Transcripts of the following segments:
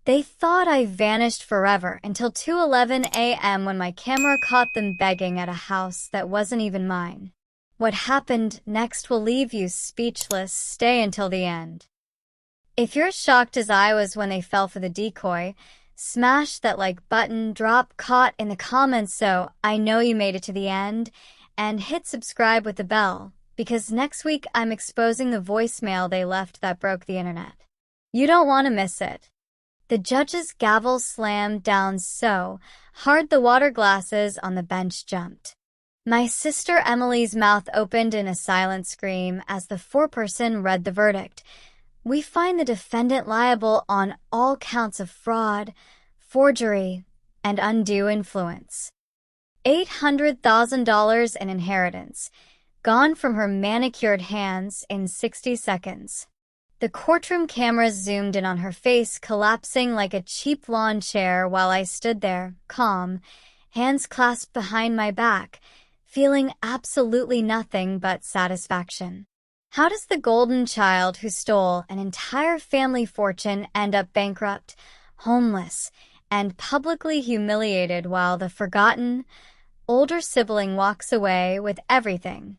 They thought I vanished forever until 2:11 a.m. when my camera caught them begging at a house that wasn't even mine. What happened next will leave you speechless. Stay until the end. If you're as shocked as I was when they fell for the decoy, smash that like button, drop caught in the comments so I know you made it to the end, and hit subscribe with the bell, because next week I'm exposing the voicemail they left that broke the internet. You don't want to miss it. The judge's gavel slammed down so hard the water glasses on the bench jumped. My sister Emily's mouth opened in a silent scream as the foreperson read the verdict. We find the defendant liable on all counts of fraud, forgery, and undue influence. $800,000 in inheritance, gone from her manicured hands in 60 seconds. The courtroom cameras zoomed in on her face, collapsing like a cheap lawn chair while I stood there, calm, hands clasped behind my back, feeling absolutely nothing but satisfaction. How does the golden child who stole an entire family fortune end up bankrupt, homeless, and publicly humiliated while the forgotten, older sibling walks away with everything?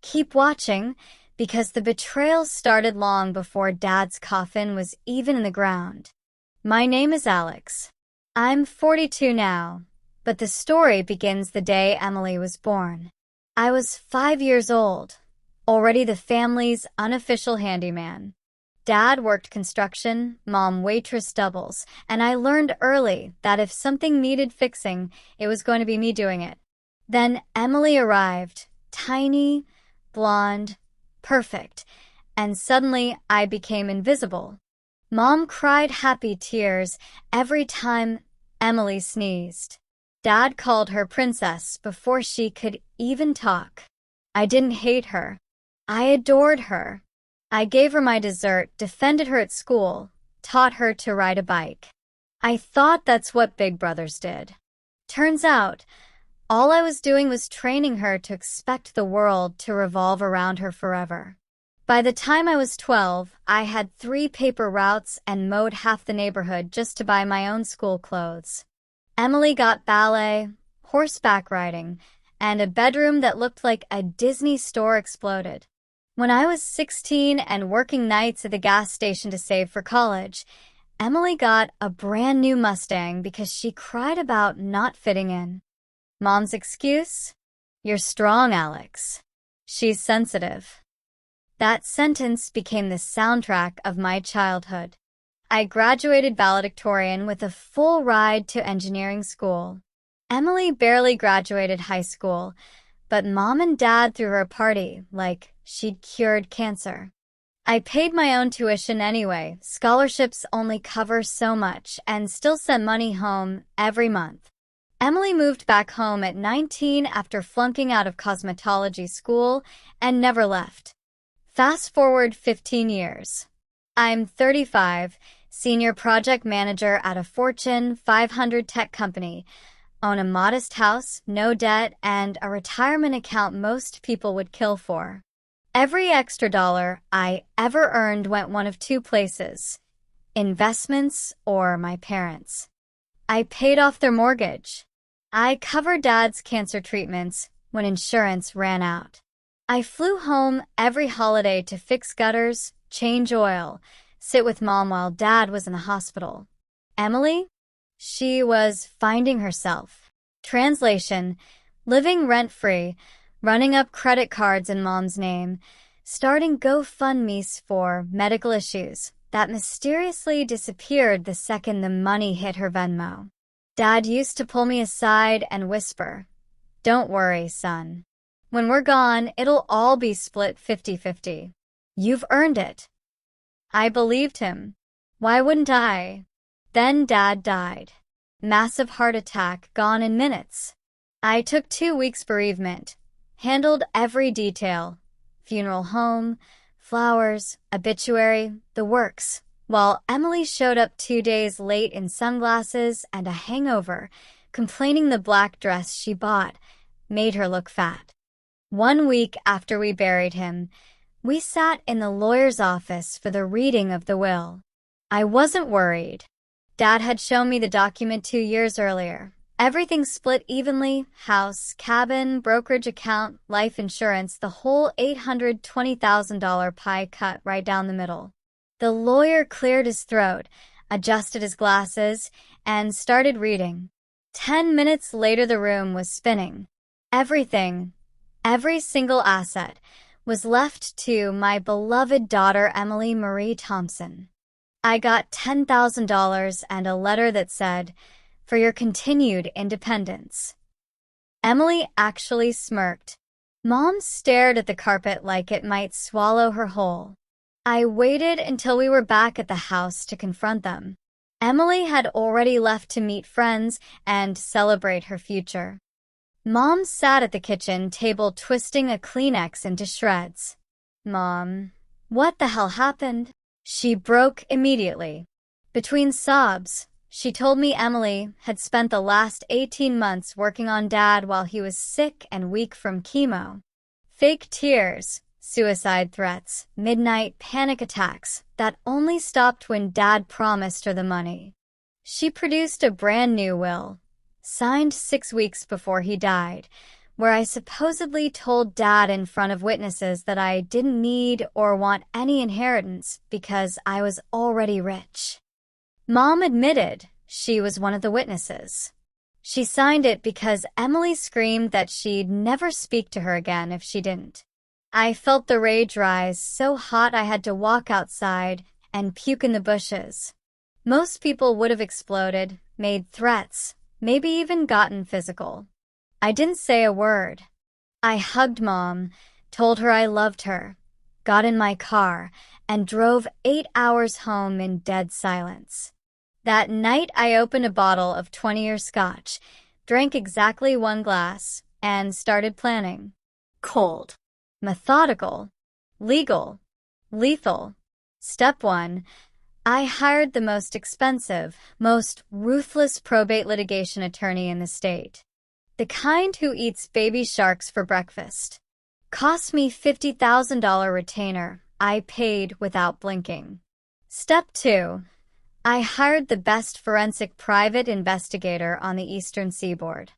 Keep watching, because the betrayal started long before Dad's coffin was even in the ground. My name is Alex. I'm 42 now, but the story begins the day Emily was born. I was 5 years old, already the family's unofficial handyman. Dad worked construction, Mom waitress doubles, and I learned early that if something needed fixing, it was going to be me doing it. Then Emily arrived, tiny, blonde, perfect, and suddenly I became invisible. Mom cried happy tears every time Emily sneezed. Dad called her princess before she could even talk. I didn't hate her. I adored her. I gave her my dessert, defended her at school, taught her to ride a bike. I thought that's what big brothers did. Turns out, all I was doing was training her to expect the world to revolve around her forever. By the time I was 12, I had 3 paper routes and mowed half the neighborhood just to buy my own school clothes. Emily got ballet, horseback riding, and a bedroom that looked like a Disney store exploded. When I was 16 and working nights at the gas station to save for college, Emily got a brand new Mustang because she cried about not fitting in. Mom's excuse? You're strong, Alex. She's sensitive. That sentence became the soundtrack of my childhood. I graduated valedictorian with a full ride to engineering school. Emily barely graduated high school, but Mom and Dad threw her a party like she'd cured cancer. I paid my own tuition anyway. Scholarships only cover so much and still sent money home every month. Emily moved back home at 19 after flunking out of cosmetology school and never left. Fast forward 15 years. I'm 35, senior project manager at a Fortune 500 tech company, own a modest house, no debt, and a retirement account most people would kill for. Every extra dollar I ever earned went one of 2 places: investments or my parents. I paid off their mortgage. I covered Dad's cancer treatments when insurance ran out. I flew home every holiday to fix gutters, change oil, sit with Mom while Dad was in the hospital. Emily? She was finding herself. Translation: living rent-free, running up credit cards in Mom's name, starting GoFundMes for medical issues that mysteriously disappeared the second the money hit her Venmo. Dad used to pull me aside and whisper, "Don't worry, son. When we're gone, it'll all be split 50-50. You've earned it." I believed him. Why wouldn't I? Then Dad died. Massive heart attack, gone in minutes. I took 2 weeks bereavement, handled every detail: funeral home, flowers, obituary, the works, while Emily showed up 2 days late in sunglasses and a hangover, complaining the black dress she bought made her look fat. 1 week after we buried him, we sat in the lawyer's office for the reading of the will. I wasn't worried. Dad had shown me the document 2 years earlier. Everything split evenly: house, cabin, brokerage account, life insurance, the whole $820,000 pie cut right down the middle. The lawyer cleared his throat, adjusted his glasses, and started reading. 10 minutes later, the room was spinning. Everything, every single asset, was left to my beloved daughter, Emily Marie Thompson. I got $10,000 and a letter that said, "For your continued independence." Emily actually smirked. Mom stared at the carpet like it might swallow her whole. I waited until we were back at the house to confront them. Emily had already left to meet friends and celebrate her future. Mom sat at the kitchen table twisting a Kleenex into shreds. "Mom, what the hell happened?" She broke immediately. Between sobs, she told me Emily had spent the last 18 months working on Dad while he was sick and weak from chemo. Fake tears, suicide threats, midnight panic attacks that only stopped when Dad promised her the money. She produced a brand new will, signed 6 weeks before he died, where I supposedly told Dad in front of witnesses that I didn't need or want any inheritance because I was already rich. Mom admitted she was one of the witnesses. She signed it because Emily screamed that she'd never speak to her again if she didn't. I felt the rage rise so hot I had to walk outside and puke in the bushes. Most people would have exploded, made threats, maybe even gotten physical. I didn't say a word. I hugged Mom, told her I loved her, got in my car, and drove 8 hours home in dead silence. That night, I opened a bottle of 20-year scotch, drank exactly 1 glass, and started planning. Cold, methodical, legal, lethal. Step 1. I hired the most expensive, most ruthless probate litigation attorney in the state. The kind who eats baby sharks for breakfast. Cost me $50,000 retainer. I paid without blinking. Step 2. I hired the best forensic private investigator on the Eastern Seaboard.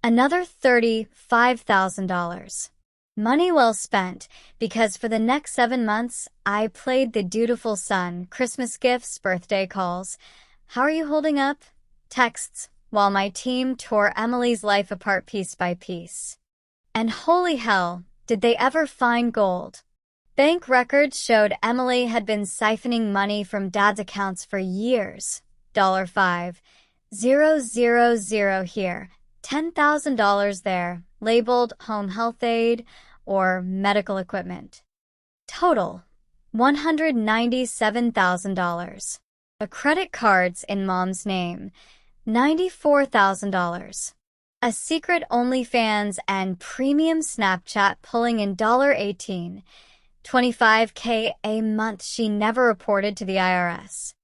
Another $35,000. Money well spent, because for the next 7 months, I played the dutiful son, Christmas gifts, birthday calls. "How are you holding up?" Texts, while my team tore Emily's life apart piece by piece. And holy hell, did they ever find gold. Bank records showed Emily had been siphoning money from Dad's accounts for years. $5,000 here, $10,000 there, labeled home health aid or medical equipment. Total, $197,000. A credit cards in Mom's name, $94,000. A secret OnlyFans and premium Snapchat pulling in $18, $25K a month she never reported to the IRS.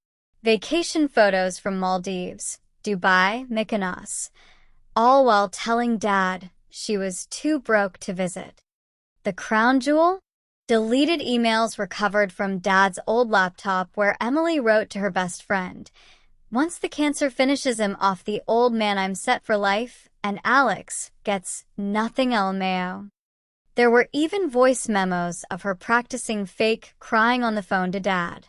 Vacation photos from Maldives, Dubai, Mykonos, all while telling Dad she was too broke to visit. The crown jewel? Deleted emails recovered from Dad's old laptop where Emily wrote to her best friend, "Once the cancer finishes him off, the old man, I'm set for life, and Alex gets nothing LMAO." There were even voice memos of her practicing fake crying on the phone to Dad.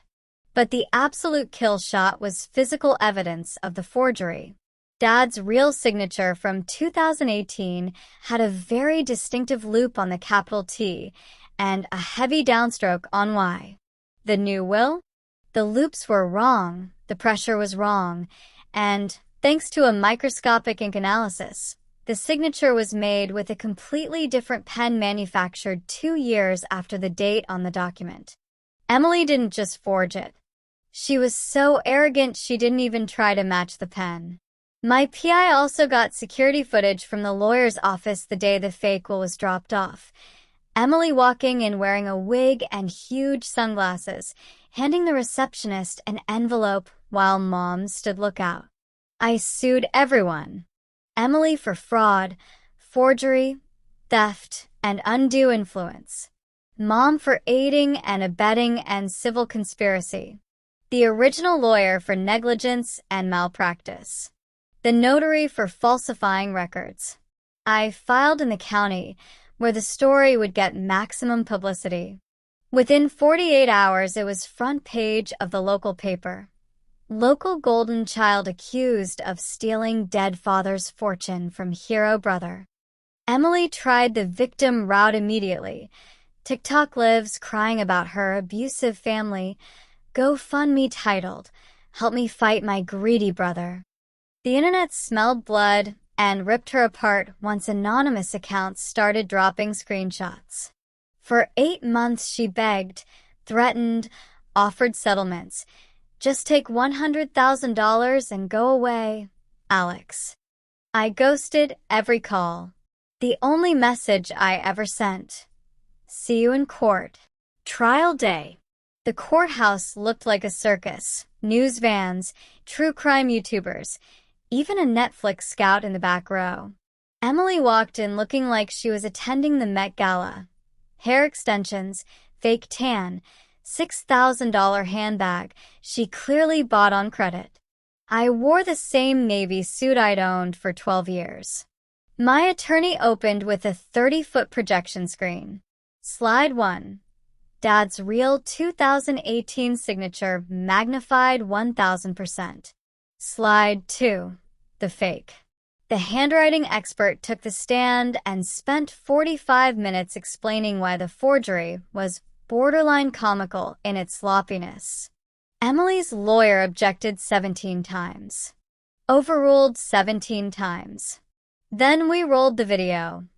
But the absolute kill shot was physical evidence of the forgery. Dad's real signature from 2018 had a very distinctive loop on the capital T and a heavy downstroke on Y. The new will? The loops were wrong, the pressure was wrong, and thanks to a microscopic ink analysis, the signature was made with a completely different pen manufactured 2 years after the date on the document. Emily didn't just forge it. She was so arrogant she didn't even try to match the pen. My PI also got security footage from the lawyer's office the day the fake will was dropped off. Emily walking in wearing a wig and huge sunglasses, handing the receptionist an envelope while Mom stood lookout. I sued everyone. Emily for fraud, forgery, theft, and undue influence. Mom for aiding and abetting and civil conspiracy. the original lawyer for negligence and malpractice, the notary for falsifying records. I filed in the county where the story would get maximum publicity. Within 48 hours, it was front page of the local paper. Local golden child accused of stealing dead father's fortune from hero brother. Emily tried the victim route immediately. TikTok lives crying about her abusive family. GoFundMe titled, "Help me fight my greedy brother." The internet smelled blood and ripped her apart once anonymous accounts started dropping screenshots. For 8 months she begged, threatened, offered settlements. "Just take $100,000 and go away, Alex." I ghosted every call. The only message I ever sent: "See you in court." Trial day. The courthouse looked like a circus. News vans, true crime YouTubers, even a Netflix scout in the back row. Emily walked in looking like she was attending the Met Gala. Hair extensions, fake tan, $6,000 handbag she clearly bought on credit. I wore the same navy suit I'd owned for 12 years. My attorney opened with a 30-foot projection screen. Slide 1. Dad's real 2018 signature magnified 1,000%. Slide 2. The fake. The handwriting expert took the stand and spent 45 minutes explaining why the forgery was borderline comical in its sloppiness. Emily's lawyer objected 17 times. Overruled 17 times. Then we rolled the video.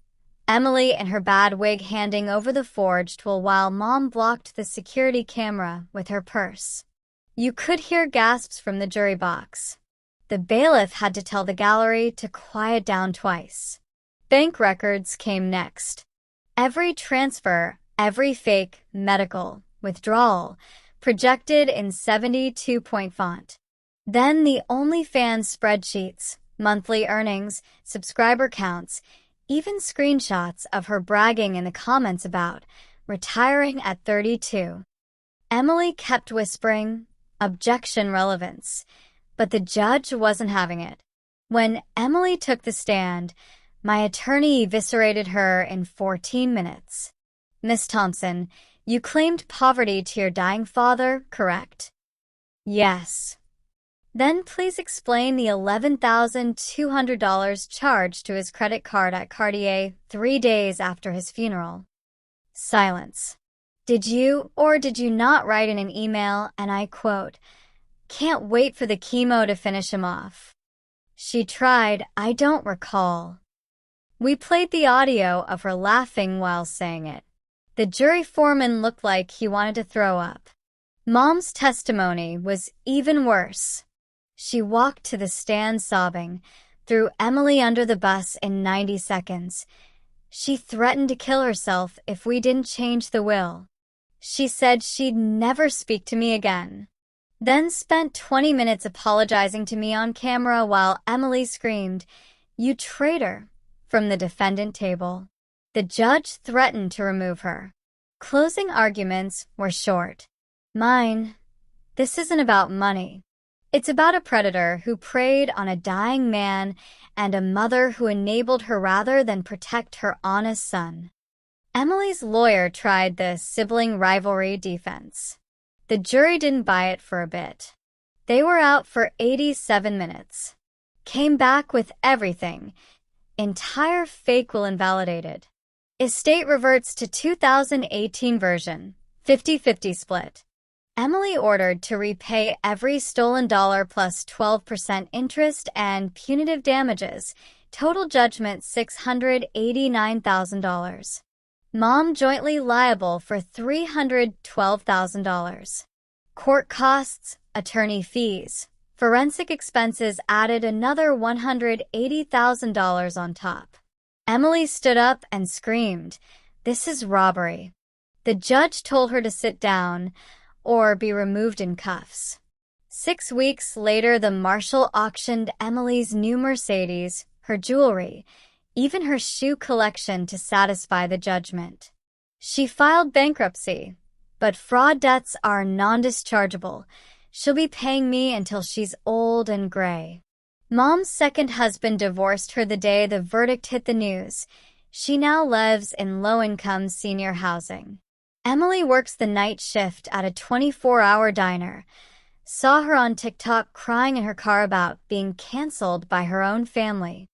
Emily in her bad wig handing over the forged while Mom blocked the security camera with her purse. You could hear gasps from the jury box. The bailiff had to tell the gallery to quiet down twice. Bank records came next. Every transfer, every fake medical withdrawal, projected in 72-point font. Then the OnlyFans spreadsheets, monthly earnings, subscriber counts, even screenshots of her bragging in the comments about retiring at 32. Emily kept whispering, "Objection relevance," but the judge wasn't having it. When Emily took the stand, my attorney eviscerated her in 14 minutes. "Miss Thompson, you claimed poverty to your dying father, correct?" "Yes." "Then please explain the $11,200 charged to his credit card at Cartier 3 days after his funeral." Silence. "Did you or did you not write in an email," and I quote, "Can't wait for the chemo to finish him off"? She tried, "I don't recall." We played the audio of her laughing while saying it. The jury foreman looked like he wanted to throw up. Mom's testimony was even worse. She walked to the stand sobbing, threw Emily under the bus in 90 seconds. She threatened to kill herself if we didn't change the will. She said she'd never speak to me again. Then spent 20 minutes apologizing to me on camera while Emily screamed, "You traitor," from the defendant table. The judge threatened to remove her. Closing arguments were short. Mine, "This isn't about money. It's about a predator who preyed on a dying man and a mother who enabled her rather than protect her honest son." Emily's lawyer tried the sibling rivalry defense. The jury didn't buy it for a bit. They were out for 87 minutes. Came back with everything. Entire fake will invalidated. Estate reverts to 2018 version, 50-50 split. Emily ordered to repay every stolen dollar plus 12% interest and punitive damages. Total judgment $689,000. Mom jointly liable for $312,000. Court costs, attorney fees, forensic expenses added another $180,000 on top. Emily stood up and screamed, "This is robbery." The judge told her to sit down or be removed in cuffs. 6 weeks later, the marshal auctioned Emily's new Mercedes, her jewelry, even her shoe collection to satisfy the judgment. She filed bankruptcy, but fraud debts are non-dischargeable. She'll be paying me until she's old and gray. Mom's second husband divorced her the day the verdict hit the news. She now lives in low-income senior housing. Emily works the night shift at a 24-hour diner. Saw her on TikTok crying in her car about being canceled by her own family.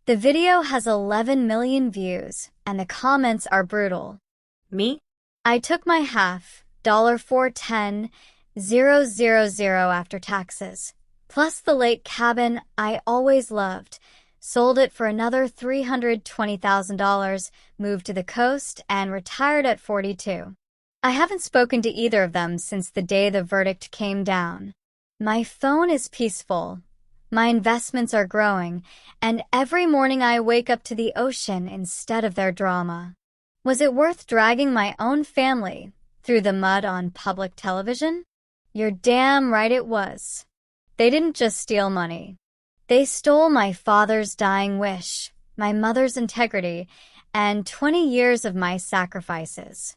The video has 11 million views, and the comments are brutal. Me? I took my half, $410,000 after taxes, plus the lake cabin I always loved, sold it for another $320,000, moved to the coast, and retired at 42. I haven't spoken to either of them since the day the verdict came down. My phone is peaceful. My investments are growing, and every morning I wake up to the ocean instead of their drama. Was it worth dragging my own family through the mud on public television? You're damn right it was. They didn't just steal money. They stole my father's dying wish, my mother's integrity, and 20 years of my sacrifices.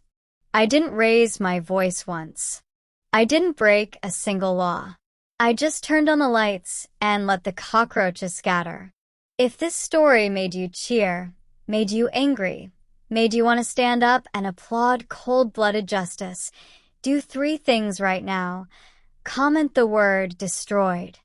I didn't raise my voice once. I didn't break a single law. I just turned on the lights and let the cockroaches scatter. If this story made you cheer, made you angry, made you want to stand up and applaud cold-blooded justice, do 3 things right now. Comment the word destroyed.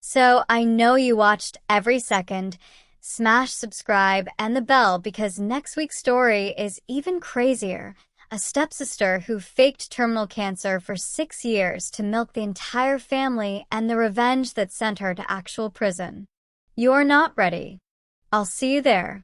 So I know you watched every second. Smash subscribe and the bell because next week's story is even crazier. A stepsister who faked terminal cancer for 6 years to milk the entire family and the revenge that sent her to actual prison. You're not ready. I'll see you there.